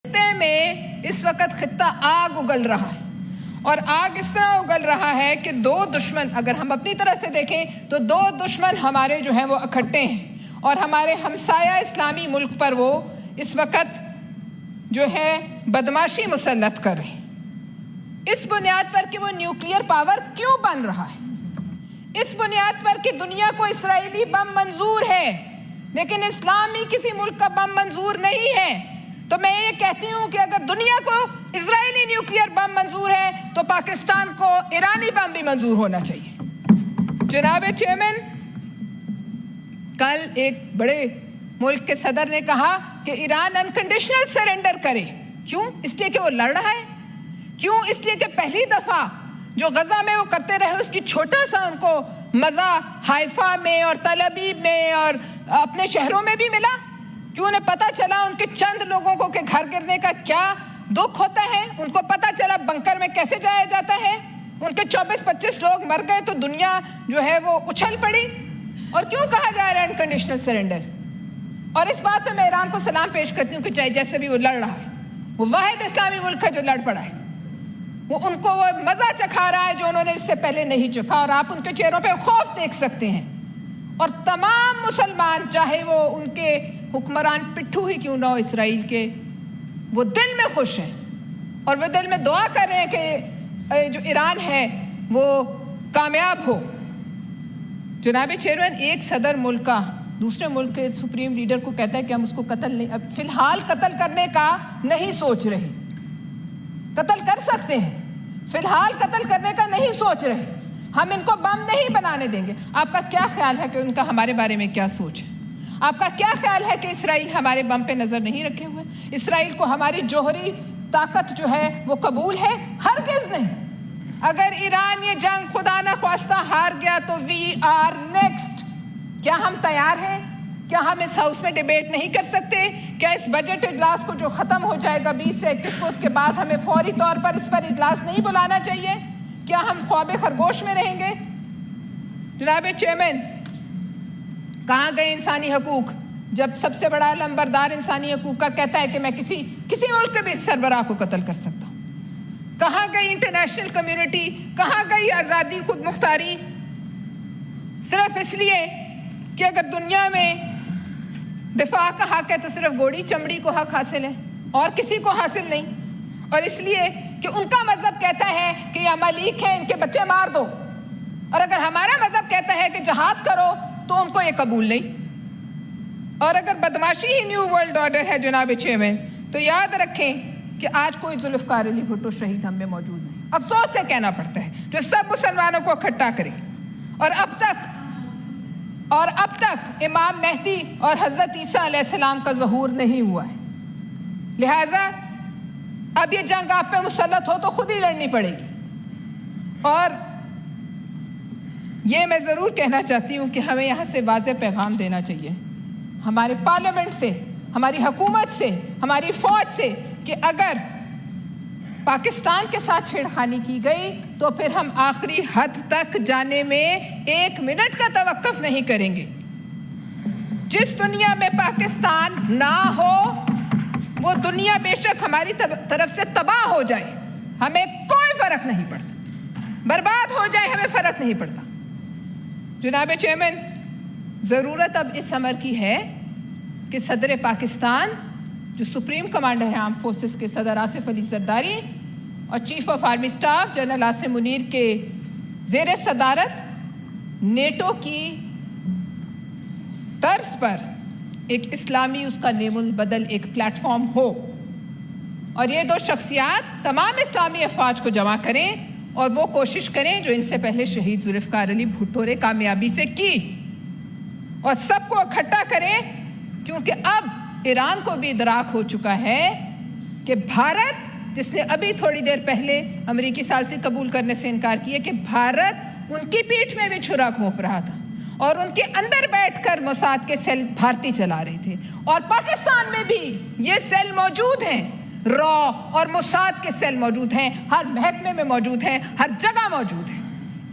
خطے میں اس وقت خطہ آگ اگل رہا ہے، اور آگ اس طرح اگل رہا ہے کہ دو دشمن، اگر ہم اپنی طرف سے دیکھیں تو دو دشمن ہمارے جو ہیں وہ اکٹھے ہیں، اور ہمارے ہمسایہ اسلامی ملک پر وہ اس وقت جو ہے بدماشی مسلط کر رہے ہیں، اس بنیاد پر کہ وہ نیوکلیئر پاور کیوں بن رہا ہے، اس بنیاد پر کہ دنیا کو اسرائیلی بم منظور ہے لیکن اسلامی کسی ملک کا بم منظور نہیں ہے۔ تو میں یہ کہتی ہوں کہ اگر دنیا کو اسرائیلی نیوکلیئر بم منظور ہے تو پاکستان کو ایرانی بم بھی منظور ہونا چاہیے۔ جناب چیئرمین، کل ایک بڑے ملک کے صدر نے کہا کہ ایران انکنڈیشنل سرنڈر کرے۔ کیوں؟ اس لیے کہ وہ لڑ رہا ہے؟ کیوں؟ اس لیے کہ پہلی دفعہ جو غزہ میں وہ کرتے رہے اس کی چھوٹا سا ان کو مزہ حائفہ میں اور تل ابیب میں اور اپنے شہروں میں بھی ملا؟ کیوں انہیں پتہ چلا ان کے چند لوگوں کو کہ گھر گرنے کا کیا دکھ ہوتا ہے؟ ان کو پتہ چلا بنکر میں کیسے جایا جاتا ہے؟ ان کے 24-25 لوگ مر گئے تو دنیا جو ہے وہ اچھل پڑی۔ اور کیوں کہا جا رہا ہے انکنڈیشنل سرنڈر؟ اور اس بات پہ میں ایران کو سلام پیش کرتی ہوں کہ چاہے جیسے بھی وہ لڑ رہا ہے، وہ واحد اسلامی ملک ہے جو لڑ پڑا ہے، وہ ان کو وہ مزہ چکھا رہا ہے جو انہوں نے اس سے پہلے نہیں چکھا، اور آپ ان کے چہروں پہ خوف دیکھ سکتے ہیں۔ اور تمام مسلمان، چاہے وہ ان کے حکمران پٹھو ہی کیوں نہ ہو اسرائیل کے، وہ دل میں خوش ہیں اور وہ دل میں دعا کر رہے ہیں کہ جو ایران ہے وہ کامیاب ہو۔ جناب چیئرمین، ایک صدر ملک کا دوسرے ملک کے سپریم لیڈر کو کہتا ہے کہ ہم اس کو قتل نہیں، اب فی الحال قتل کرنے کا نہیں سوچ رہے، قتل کر سکتے ہیں، فی الحال قتل کرنے کا نہیں سوچ رہے، ہم ان کو بم نہیں بنانے دیں گے۔ آپ کا کیا خیال ہے کہ ان کا ہمارے بارے میں کیا سوچ ہے؟ آپ کا کیا خیال ہے کہ اسرائیل ہمارے بم پہ نظر نہیں رکھے ہوئے؟ اسرائیل کو ہماری جوہری طاقت جو ہے وہ قبول ہے؟ ہرگز نہیں۔ اگر ایران یہ جنگ خدا نہ خواستہ ہار گیا تو وی آر نیکسٹ۔ کیا ہم تیار ہیں؟ کیا ہم اس ہاؤس میں ڈیبیٹ نہیں کر سکتے؟ کیا اس بجٹ اجلاس کو جو ختم ہو جائے گا 20 سے 21 کو، اس کے بعد ہمیں فوری طور پر اس پر اجلاس نہیں بلانا چاہیے؟ کیا ہم خواب خرگوش میں رہیں گے؟ جناب چیئرمین، کہاں گئے انسانی حقوق جب سب سے بڑا علمبردار انسانی حقوق کا کہتا ہے کہ میں کسی ملک کے بھی سربراہ کو قتل کر سکتا ہوں؟ کہاں گئی انٹرنیشنل کمیونٹی؟ کہاں گئی آزادی، خود مختاری؟ صرف اس لیے کہ اگر دنیا میں دفاع کا حق ہے تو صرف گوڑی چمڑی کو حق حاصل ہے اور کسی کو حاصل نہیں، اور اس لیے کہ ان کا مذہب کہتا ہے کہ یہ ممالک ہیں، ان کے بچے مار دو، اور اگر ہمارا مذہب کہتا ہے کہ جہاد کرو تو ان کو یہ قبول نہیں۔ اور اگر بدماشی ہی نیو ورلڈ آرڈر ہے جناب چیئرمین، تو یاد رکھیں کہ آج کوئی ذوالفقار علی بھٹو شہید ہم میں موجود نہیں، افسوس سے کہنا پڑتا ہے، جو سب مسلمانوں کو اکٹھا کرے۔ اور اب تک امام مہدی اور حضرت عیسیٰ علیہ السلام کا ظہور نہیں ہوا ہے، لہٰذا اب یہ جنگ آپ پہ مسلط ہو تو خود ہی لڑنی پڑے گی۔ اور یہ میں ضرور کہنا چاہتی ہوں کہ ہمیں یہاں سے واضح پیغام دینا چاہیے ہمارے پارلیمنٹ سے، ہماری حکومت سے، ہماری فوج سے، کہ اگر پاکستان کے ساتھ چھیڑخانی کی گئی تو پھر ہم آخری حد تک جانے میں 1 منٹ کا توقف نہیں کریں گے۔ جس دنیا میں پاکستان نہ ہو وہ دنیا بے شک ہماری طرف سے تباہ ہو جائے، ہمیں کوئی فرق نہیں پڑتا، برباد ہو جائے ہمیں فرق نہیں پڑتا۔ جناب چیئرمین، ضرورت اب اس امر کی ہے کہ صدر پاکستان، جو سپریم کمانڈر ہیں آرم فورسز کے، صدر آصف علی زرداری، اور chief of army staff general Asim Munir کے زیر صدارت نیٹو کی طرز پر ایک اسلامی، اس کا نیم البدل ایک پلیٹ فارم ہو، اور یہ دو شخصیات تمام اسلامی افواج کو جمع کریں اور وہ کوشش کریں جو ان سے پہلے شہید ذوالفقار علی بھٹو نے کامیابی سے کی، اور سب کو اکٹھا کریں، کیونکہ اب ایران کو بھی ادراک ہو چکا ہے کہ بھارت، جس نے ابھی تھوڑی دیر پہلے امریکی ثالثی قبول کرنے سے انکار کیا، کہ بھارت ان کی پیٹھ میں بھی چھرا گھونپ رہا تھا اور ان کے اندر بیٹھ کر موساد کے سیل بھارتی چلا رہے تھے، اور پاکستان میں بھی یہ سیل موجود ہیں، را اور موساد کے سیل موجود ہیں، ہر محکمے میں موجود ہیں، ہر جگہ موجود ہیں۔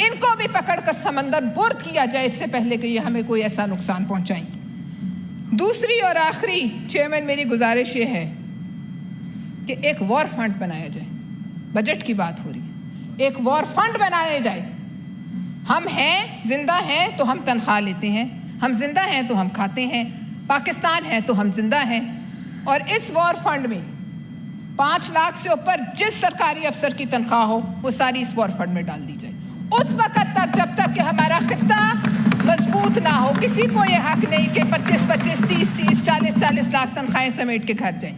ان کو بھی پکڑ کر سمندر برد کیا جائے اس سے پہلے کہ یہ ہمیں کوئی ایسا نقصان پہنچائیں۔ دوسری اور آخری چیئرمین میری گزارش یہ ہے کہ ایک وار فنڈ بنایا جائے. بجٹ کی بات ہو رہی ہے, ایک وار فنڈ بنایا جائے. ہم ہیں, زندہ ہیں تو ہم تنخواہ لیتے ہیں, ہم زندہ ہیں تو ہم کھاتے ہیں, پاکستان ہے تو ہم زندہ ہیں. اور اس وار فنڈ میں 5 لاکھ سے اوپر جس سرکاری افسر کی تنخواہ ہو وہ ساری اس وار فنڈ میں ڈال دی جائے. اس وقت تک جب تک کہ ہمارا خطہ مضبوط نہ ہو, کسی کو یہ حق نہیں کہ 25-25, 30-30, 40-40 لاکھ تنخواہیں سمیٹ کے گھر جائیں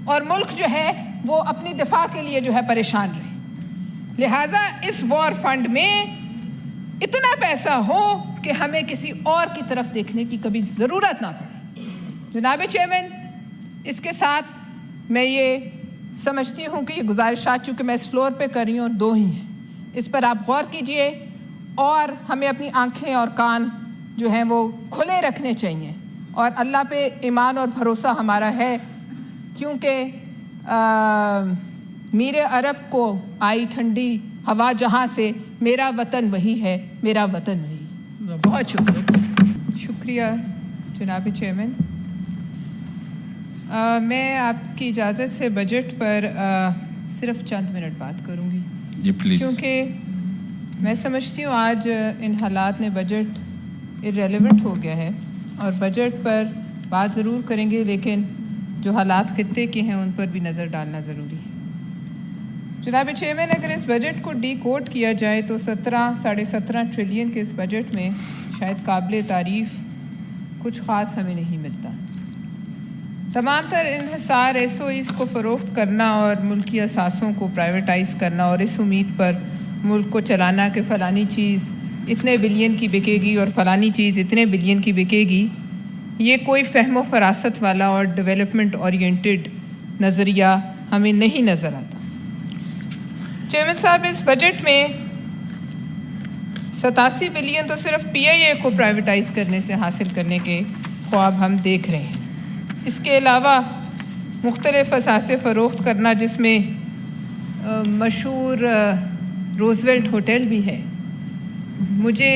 اور ملک جو ہے وہ اپنی دفاع کے لیے جو ہے پریشان رہے. لہٰذا اس وار فنڈ میں اتنا پیسہ ہو کہ ہمیں کسی اور کی طرف دیکھنے کی کبھی ضرورت نہ پڑے. جناب چیئرمین, اس کے ساتھ میں یہ سمجھتی ہوں کہ یہ گزارشات چونکہ میں اس فلور پہ کر رہی ہوں اور 2 ہی ہیں, اس پر آپ غور کیجئے اور ہمیں اپنی آنکھیں اور کان جو ہیں وہ کھلے رکھنے چاہیے. اور اللہ پہ ایمان اور بھروسہ ہمارا ہے, کیونکہ میر عرب کو آئی ٹھنڈی ہوا جہاں سے, میرا وطن وہی ہے, میرا وطن وہی. بہت شکریہ جناب چیئرمین. میں آپ کی اجازت سے بجٹ پر صرف چند منٹ بات کروں گی جی پلیز, کیونکہ میں سمجھتی ہوں آج ان حالات نے بجٹ ارریلیونٹ ہو گیا ہے اور بجٹ پر بات ضرور کریں گے, لیکن جو حالات خطے کے ہیں ان پر بھی نظر ڈالنا ضروری ہے. جناب چیئرمین, اگر اس بجٹ کو ڈی کوڈ کیا جائے تو 17.5 ٹریلین کے اس بجٹ میں شاید قابل تعریف کچھ خاص ہمیں نہیں ملتا. تمام تر انحصار ایس او ایز کو فروخت کرنا اور ملکی اثاثوں کو پرائیویٹائز کرنا اور اس امید پر ملک کو چلانا کہ فلانی چیز اتنے بلین کی بکے گی اور فلانی چیز اتنے بلین کی بکے گی, یہ کوئی فہم و فراست والا اور ڈیولپمنٹ اورینٹڈ نظریہ ہمیں نہیں نظر آتا. چیئرمین صاحب, اس بجٹ میں 87 بلین تو صرف پی آئی اے کو پرائیویٹائز کرنے سے حاصل کرنے کے خواب ہم دیکھ رہے ہیں. اس کے علاوہ مختلف اثاثے فروخت کرنا, جس میں مشہور روزویلٹ ہوٹل بھی ہے. مجھے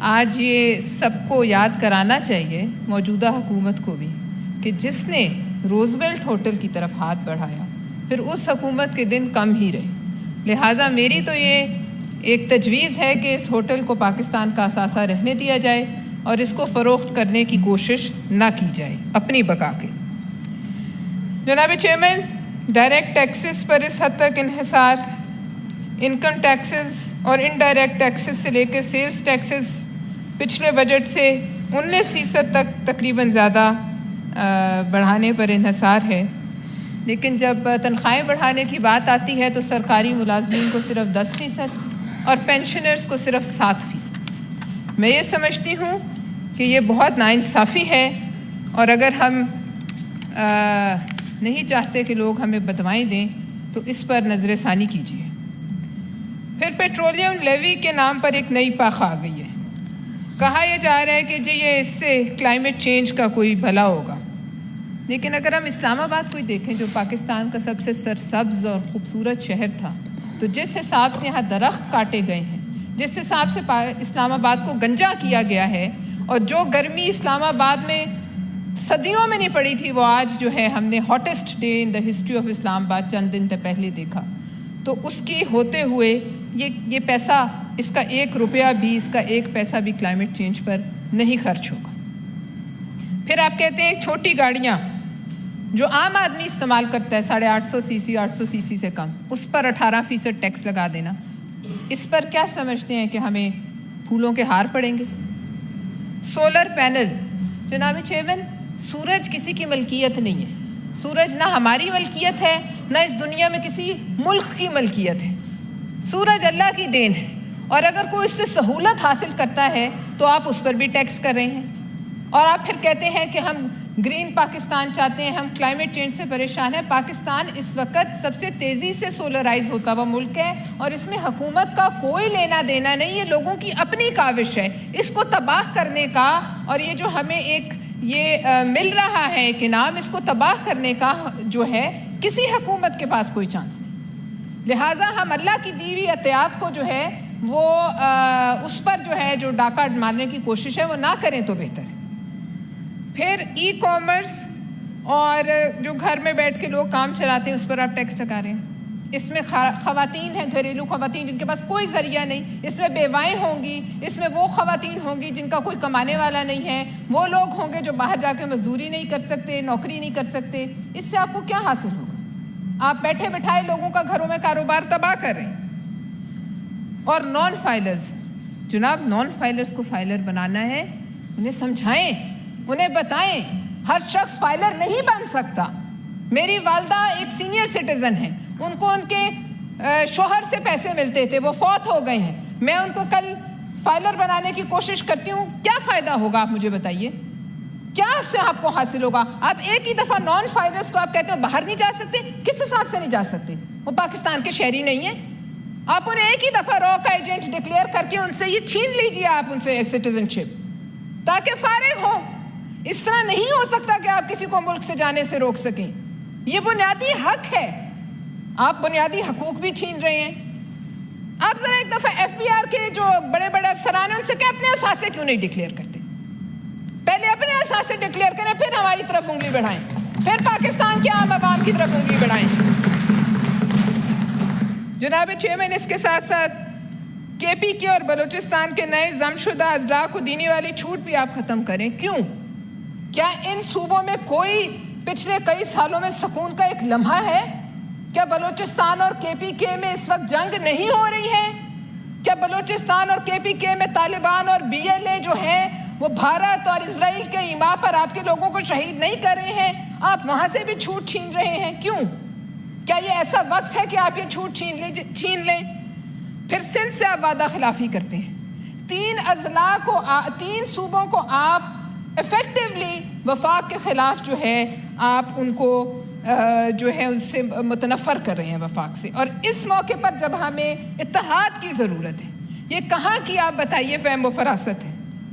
آج یہ سب کو یاد کرانا چاہیے, موجودہ حکومت کو بھی, کہ جس نے روزویلٹ ہوٹل کی طرف ہاتھ بڑھایا پھر اس حکومت کے دن کم ہی رہے. لہٰذا میری تو یہ ایک تجویز ہے کہ اس ہوٹل کو پاکستان کا اثاثہ رہنے دیا جائے اور اس کو فروخت کرنے کی کوشش نہ کی جائے اپنی بقا کے. جناب چیئرمین, ڈائریکٹ ٹیکسز پر اس حد تک انحصار, انکم ٹیکسز اور انڈائریکٹ ٹیکسز سے لے کے سیلز ٹیکسز پچھلے بجٹ سے 19% تک تقریباً زیادہ بڑھانے پر انحصار ہے. لیکن جب تنخواہیں بڑھانے کی بات آتی ہے تو سرکاری ملازمین کو صرف 10% اور پینشنرز کو صرف 7%. میں یہ سمجھتی ہوں کہ یہ بہت ناانصافی ہے, اور اگر ہم نہیں چاہتے کہ لوگ ہمیں بدوائیں دیں تو اس پر نظر ثانی کیجیے. پھر پیٹرولیم لیوی کے نام پر ایک نئی پاخ آ گئی ہے. کہا یہ جا رہا ہے کہ جی یہ اس سے کلائمیٹ چینج کا کوئی بھلا ہوگا. لیکن اگر ہم اسلام آباد کو ہی دیکھیں, جو پاکستان کا سب سے سرسبز اور خوبصورت شہر تھا, تو جس حساب سے یہاں درخت کاٹے گئے ہیں, جس حساب سے اسلام آباد کو گنجا کیا گیا ہے, اور جو گرمی اسلام آباد میں صدیوں میں نہیں پڑی تھی وہ آج جو ہے ہم نے hottest day in the history of Islamabad چند دن پہلے دیکھا. تو اس کی ہوتے ہوئے یہ پیسہ, اس کا 1 روپیہ بھی, اس کا 1 پیسہ بھی کلائمیٹ چینج پر نہیں خرچ ہوگا. پھر آپ کہتے ہیں چھوٹی گاڑیاں جو عام آدمی استعمال کرتا ہے 850 سی سی 800 سی سی سے کم, اس پر 18% ٹیکس لگا دینا. اس پر کیا سمجھتے ہیں کہ ہمیں پھولوں کے ہار پڑیں گے؟ سولر پینل, جناب چیئرمین, سورج کسی کی ملکیت نہیں ہے. سورج نہ ہماری ملکیت ہے, نہ اس دنیا میں کسی ملک کی ملکیت ہے. سورج اللہ کی دین ہے, اور اگر کوئی اس سے سہولت حاصل کرتا ہے تو آپ اس پر بھی ٹیکس کر رہے ہیں. اور آپ پھر کہتے ہیں کہ ہم گرین پاکستان چاہتے ہیں, ہم کلائمیٹ چینج سے پریشان ہیں. پاکستان اس وقت سب سے تیزی سے سولرائز ہوتا ہوا ملک ہے, اور اس میں حکومت کا کوئی لینا دینا نہیں. یہ لوگوں کی اپنی کاوش ہے اس کو تباہ کرنے کا, اور یہ جو ہمیں ایک یہ مل رہا ہے ایک انعام, اس کو تباہ کرنے کا جو ہے کسی حکومت کے پاس کوئی چانس نہیں. لہٰذا ہم اللہ کی دی ہوئی عطیات کو جو ہے وہ اس پر جو ہے جو ڈاکہ مارنے کی کوشش ہے وہ نہ کریں تو بہتر ہے. پھر ای کامرس اور جو گھر میں بیٹھ کے لوگ کام چلاتے ہیں اس پر آپ ٹیکس لگا رہے ہیں. اس میں خواتین ہیں, گھریلو خواتین جن کے پاس کوئی ذریعہ نہیں, اس میں بیوائیں ہوں گی, اس میں وہ خواتین ہوں گی جن کا کوئی کمانے والا نہیں ہے, وہ لوگ ہوں گے جو باہر جا کے مزدوری نہیں کر سکتے, نوکری نہیں کر سکتے. اس سے آپ کو کیا حاصل ہوگا؟ آپ بیٹھے بٹھائے لوگوں کا گھروں میں کاروبار تباہ کر رہے ہیں. اور نان فائلرز, جناب نان فائلرز کو فائلر بنانا ہے, انہیں سمجھائیں, انہیں بتائیں ہر شخص فائلر نہیں بن سکتا. میری والدہ ایک سینئر سٹیزن ہیں, ان کو ان کے شوہر سے پیسے ملتے تھے, وہ فوت ہو گئے ہیں. میں ان کو کل فائلر بنانے کی کوشش کرتی ہوں, کیا فائدہ ہوگا آپ مجھے بتائیے؟ کیا اس سے آپ کو حاصل ہوگا؟ آپ ایک ہی دفعہ نان فائلرز کو آپ کہتے ہو باہر نہیں جا سکتے. کس حساب سے نہیں جا سکتے؟ وہ پاکستان کے شہری نہیں ہیں. آپ انہیں ایک ہی دفعہ را کا ایجنٹ ڈکلیئر کر کے ان سے یہ چھین لیجیے, آپ ان سے سٹیزن شپ, تاکہ فارغ ہو. اس طرح نہیں ہو سکتا کہ آپ کسی کو ملک سے جانے سے روک سکیں. یہ بنیادی حق ہے. آپ بنیادی حقوق بھی چھین رہے ہیں. آپ ذرا ایک دفعہ ایف بی آر کے جو بڑے بڑے افسران ہیں ان سے کہ اپنے اثاثے کیوں نہیں ڈکلیئر کرتے؟ پہلے اپنے اثاثے ڈکلیئر کریں, پھر ہماری طرف انگلی بڑھائیں, پھر پاکستان کے عام عوام کی طرف انگلی بڑھائیں. جناب چیئرمین, اس کے ساتھ ساتھ کے پی کے اور بلوچستان کے نئے ضم شدہ اضلاع کو دینے والی چھوٹ بھی آپ ختم کریں. کیوں؟ کیا ان صوبوں میں کوئی پچھلے کئی سالوں میں سکون کا ایک لمحہ ہے؟ کیا بلوچستان اور کے پی کے میں اس وقت جنگ نہیں ہو رہی ہے؟ کیا بلوچستان اور کے پی کے میں طالبان اور بی ایل اے جو ہیں وہ بھارت اور اسرائیل کے ایما پر آپ کے لوگوں کو شہید نہیں کر رہے ہیں؟ آپ وہاں سے بھی چھوٹ چھین رہے ہیں. کیوں؟ کیا یہ ایسا وقت ہے کہ آپ یہ چھوٹ چھین لیں؟ پھر سندھ سے آپ وعدہ خلافی کرتے ہیں. 3 اضلاع کو 3 صوبوں کو آپ ایفیکٹولی وفاق کے خلاف جو ہے آپ ان کو جو ہے ان سے متنفر کر رہے ہیں وفاق سے. اور اس موقع پر جب ہمیں اتحاد کی ضرورت ہے, یہ کہاں کی آپ بتائیے فہم و فراست ہے؟